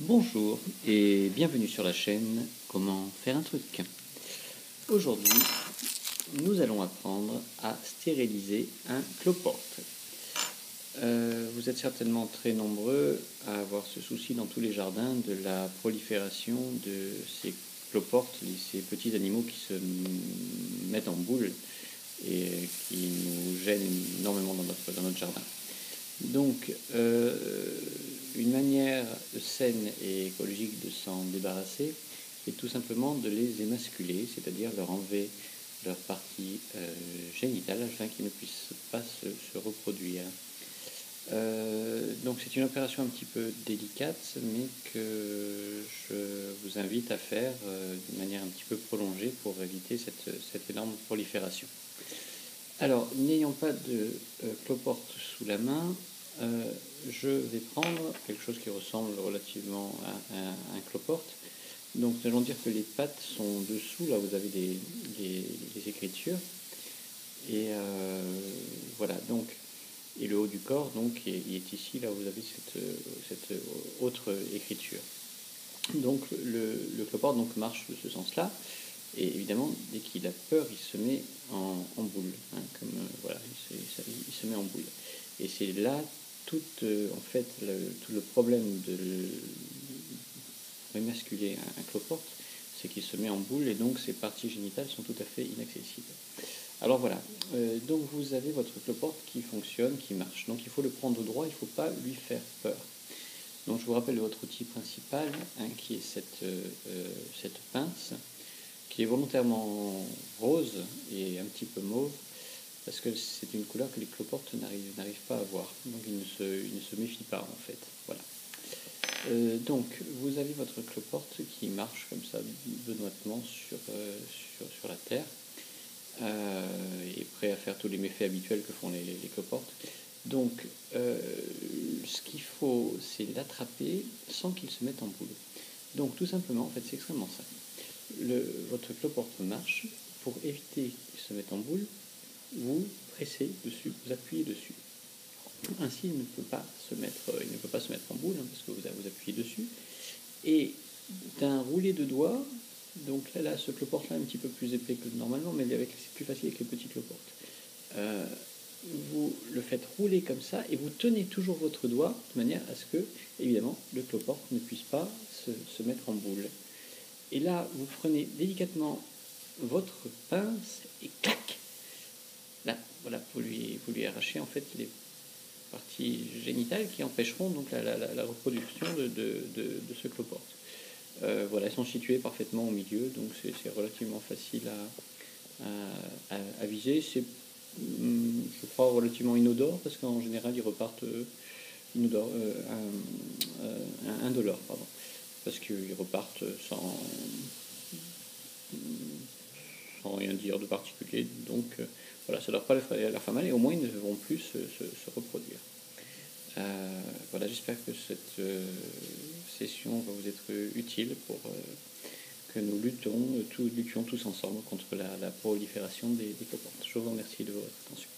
Bonjour et bienvenue sur la chaîne Comment faire un truc. Aujourd'hui, nous allons apprendre à stériliser un cloporte. Vous êtes certainement très nombreux à avoir ce souci dans tous les jardins de la prolifération de ces cloportes, ces petits animaux qui se mettent en boule et qui nous gênent énormément dans notre jardin. Donc, une manière saine et écologique de s'en débarrasser est tout simplement de les émasculer, c'est-à-dire leur enlever leur partie génitale afin qu'ils ne puissent pas se reproduire. Donc c'est une opération un petit peu délicate, mais que je vous invite à faire d'une manière un petit peu prolongée pour éviter cette énorme prolifération. Alors, n'ayant pas de cloporte sous la main, je vais prendre quelque chose qui ressemble relativement à un cloporte. Donc, nous allons dire que les pattes sont dessous, là vous avez les écritures. Et voilà, donc, et le haut du corps, donc, il est ici, là vous avez cette autre écriture. Donc, le cloporte donc, marche de ce sens-là. Et évidemment, dès qu'il a peur, il se met en boule, hein, comme voilà, il se met en boule. Et c'est là tout le problème de émasculer un cloporte, c'est qu'il se met en boule et donc ses parties génitales sont tout à fait inaccessibles. Alors voilà, donc vous avez votre cloporte qui fonctionne, qui marche. Donc il faut le prendre droit, il ne faut pas lui faire peur. Donc je vous rappelle votre outil principal, hein, qui est cette pince, qui est volontairement rose et un petit peu mauve, parce que c'est une couleur que les cloportes n'arrivent pas à voir. Donc ils ne se méfient pas en fait. Voilà. Donc vous avez votre cloporte qui marche comme ça benoîtement sur la terre, et prêt à faire tous les méfaits habituels que font les cloportes. Donc ce qu'il faut, c'est l'attraper sans qu'il se mette en boule. Donc tout simplement, en fait c'est extrêmement simple. Votre cloporte marche. Pour éviter qu'il se mette en boule, vous pressez dessus, vous appuyez dessus. Ainsi, il ne peut pas se mettre en boule, hein, parce que vous appuyez dessus. Et d'un roulet de doigts, donc là ce cloporte-là est un petit peu plus épais que normalement, mais c'est plus facile avec les petits cloportes. Vous le faites rouler comme ça et vous tenez toujours votre doigt de manière à ce que, évidemment, le cloporte ne puisse pas se mettre en boule. Et là, vous prenez délicatement votre pince et clac, là, voilà, vous lui arrachez en fait les parties génitales qui empêcheront donc la reproduction de ce cloporte. Voilà, elles sont situées parfaitement au milieu, donc c'est relativement facile à viser. C'est, je crois, relativement inodore, parce qu'en général, ils repartent indolores, pardon, parce qu'ils repartent sans rien dire de particulier. Donc voilà, ça ne doit pas leur faire mal, et au moins ils ne vont plus se reproduire. Voilà, j'espère que cette session va vous être utile pour que nous luttions tous ensemble contre la prolifération des cloportes. Je vous remercie de votre attention.